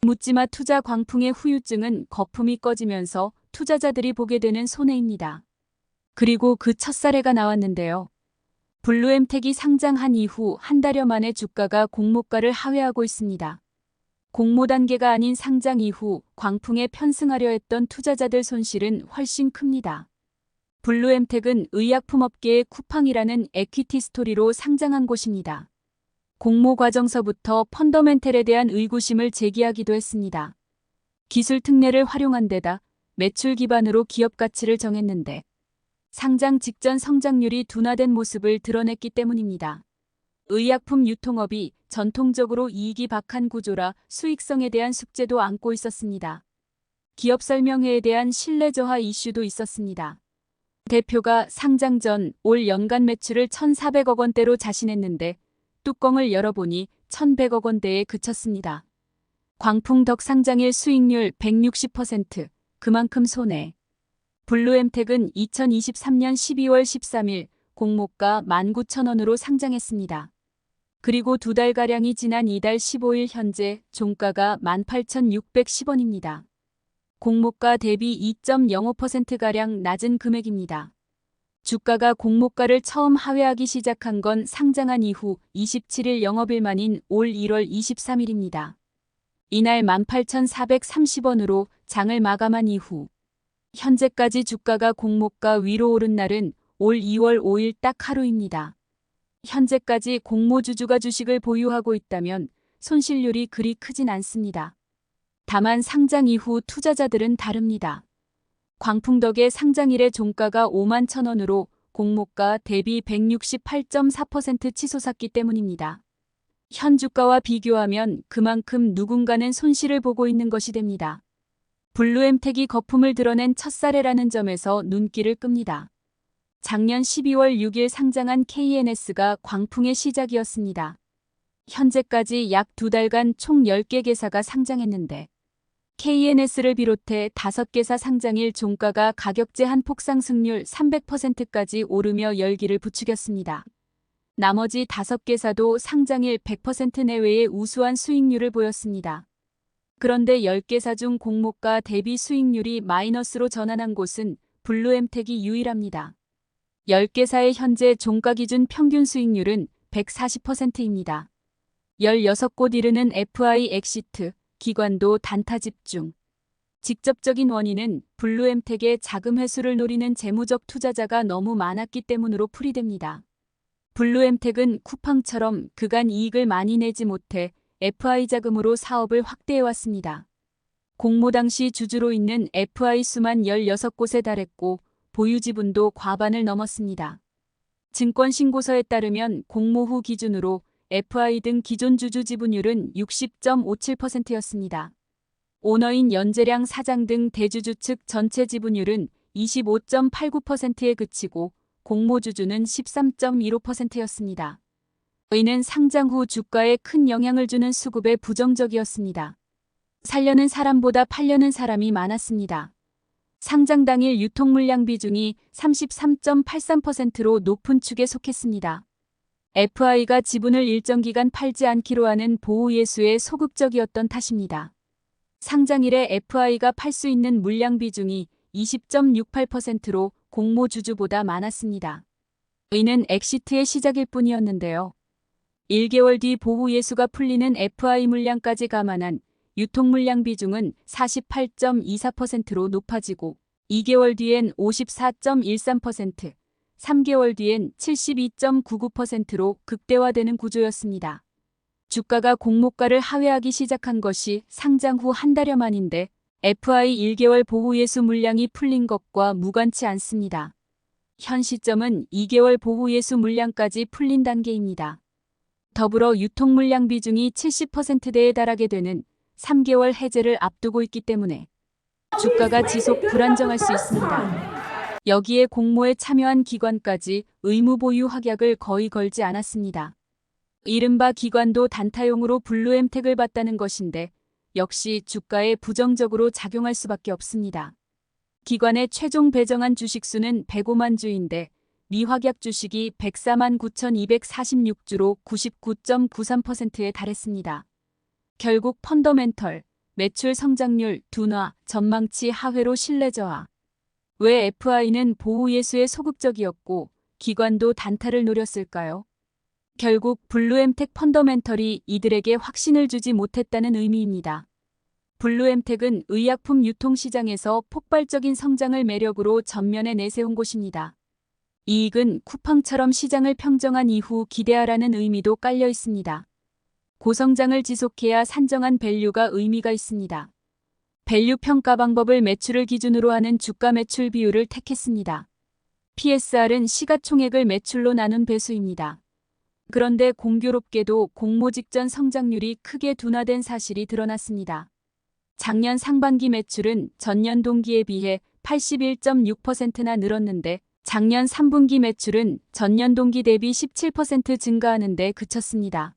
묻지마 투자 광풍의 후유증은 거품이 꺼지면서 투자자들이 보게 되는 손해입니다. 그리고 그 첫 사례가 나왔는데요. 블루엠텍이 상장한 이후 한 달여 만에 주가가 공모가를 하회하고 있습니다. 공모 단계가 아닌 상장 이후 광풍에 편승하려 했던 투자자들 손실은 훨씬 큽니다. 블루엠텍은 의약품업계의 쿠팡이라는 에퀴티 스토리로 상장한 곳입니다. 공모 과정서부터 펀더멘털에 대한 의구심을 제기하기도 했습니다. 기술 특례를 활용한 데다 매출 기반으로 기업 가치를 정했는데 상장 직전 성장률이 둔화된 모습을 드러냈기 때문입니다. 의약품 유통업이 전통적으로 이익이 박한 구조라 수익성에 대한 숙제도 안고 있었습니다. 기업 설명회에 대한 신뢰 저하 이슈도 있었습니다. 대표가 상장 전 올 연간 매출을 1,400억 원대로 자신했는데 뚜껑을 열어보니 1,100억 원대에 그쳤습니다. 광풍 덕 상장일 수익률 160%, 그만큼 손해. 블루엠텍은 2023년 12월 13일 공모가 19,000원으로 상장했습니다. 그리고 두 달가량이 지난 이달 15일 현재 종가가 18,610원입니다. 공모가 대비 2.05%가량 낮은 금액입니다. 주가가 공모가를 처음 하회하기 시작한 건 상장한 이후 27일 영업일 만인 올 1월 23일입니다. 이날 18,430원으로 장을 마감한 이후 현재까지 주가가 공모가 위로 오른 날은 올 2월 5일 딱 하루입니다. 현재까지 공모주주가 주식을 보유하고 있다면 손실률이 그리 크진 않습니다. 다만 상장 이후 투자자들은 다릅니다. 광풍 덕에 상장일의 종가가 51,000원으로 공모가 대비 168.4% 치솟았기 때문입니다. 현 주가와 비교하면 그만큼 누군가는 손실을 보고 있는 것이 됩니다. 블루엠텍이 거품을 드러낸 첫 사례라는 점에서 눈길을 끕니다. 작년 12월 6일 상장한 KNS가 광풍의 시작이었습니다. 현재까지 약 두 달간 총 10개 개사가 상장했는데 KNS를 비롯해 5개사 상장일 종가가 가격제 한폭 상승률 300%까지 오르며 열기를 부추겼습니다. 나머지 5개사도 상장일 100% 내외의 우수한 수익률을 보였습니다. 그런데 10개사 중 공모가 대비 수익률이 마이너스로 전환한 곳은 블루엠텍이 유일합니다. 10개사의 현재 종가 기준 평균 수익률은 140%입니다. 16곳 이르는 FI 엑시트, 기관도 단타 집중. 직접적인 원인은 블루엠텍의 자금 회수를 노리는 재무적 투자자가 너무 많았기 때문으로 풀이됩니다. 블루엠텍은 쿠팡처럼 그간 이익을 많이 내지 못해 FI 자금으로 사업을 확대해왔습니다. 공모 당시 주주로 있는 FI 수만 16곳에 달했고 보유 지분도 과반을 넘었습니다. 증권신고서에 따르면 공모 후 기준으로 FI 등 기존 주주 지분율은 60.57%였습니다. 오너인 연재량 사장 등 대주주 측 전체 지분율은 25.89%에 그치고 공모 주주는 13.15%였습니다. 이는 상장 후 주가에 큰 영향을 주는 수급에 부정적이었습니다. 살려는 사람보다 팔려는 사람이 많았습니다. 상장 당일 유통 물량 비중이 33.83%로 높은 축에 속했습니다. FI가 지분을 일정 기간 팔지 않기로 하는 보호 예수에 소극적이었던 탓입니다. 상장일에 FI가 팔 수 있는 물량 비중이 20.68%로 공모 주주보다 많았습니다. 이는 엑시트의 시작일 뿐이었는데요. 1개월 뒤 보호 예수가 풀리는 FI 물량까지 감안한 유통 물량 비중은 48.24%로 높아지고 2개월 뒤엔 54.13%, 3개월 뒤엔 72.99%로 극대화되는 구조였습니다. 주가가 공모가를 하회하기 시작한 것이 상장 후 한 달여 만인데 FI 1개월 보호 예수 물량이 풀린 것과 무관치 않습니다. 현 시점은 2개월 보호 예수 물량까지 풀린 단계입니다. 더불어 유통 물량 비중이 70%대에 달하게 되는 3개월 해제를 앞두고 있기 때문에 주가가 지속 불안정할 수 있습니다. 여기에 공모에 참여한 기관까지 의무 보유 확약을 거의 걸지 않았습니다. 이른바 기관도 단타용으로 블루엠텍을 봤다는 것인데 역시 주가에 부정적으로 작용할 수밖에 없습니다. 기관의 최종 배정한 주식수는 105만 주인데 미확약 주식이 104만 9,246주로 99.93%에 달했습니다. 결국 펀더멘털, 매출 성장률 둔화, 전망치 하회로 신뢰 저하. 왜 FI는 보호 예수에 소극적이었고 기관도 단타를 노렸을까요? 결국 블루엠텍 펀더멘털이 이들에게 확신을 주지 못했다는 의미입니다. 블루엠텍은 의약품 유통시장에서 폭발적인 성장을 매력으로 전면에 내세운 곳입니다. 이익은 쿠팡처럼 시장을 평정한 이후 기대하라는 의미도 깔려 있습니다. 고성장을 지속해야 산정한 밸류가 의미가 있습니다. 밸류 평가 방법을 매출을 기준으로 하는 주가 매출 비율을 택했습니다. PSR은 시가총액을 매출로 나눈 배수입니다. 그런데 공교롭게도 공모 직전 성장률이 크게 둔화된 사실이 드러났습니다. 작년 상반기 매출은 전년 동기에 비해 81.6%나 늘었는데 작년 3분기 매출은 전년 동기 대비 17% 증가하는 데 그쳤습니다.